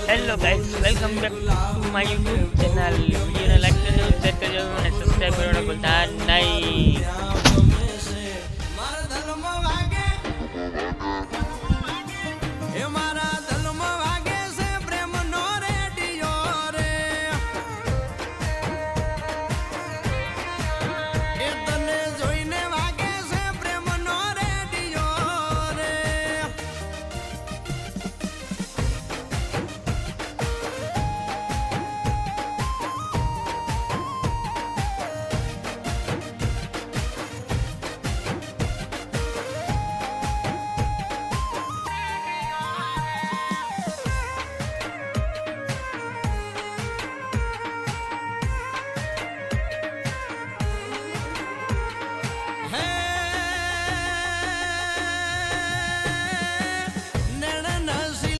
Hello guys, welcome back to my YouTube channel. વિડીયોને like કરજો, share કરજો અને સબસ્ક્રાઈબ કરવાનું ભૂલતા નહીં. મારા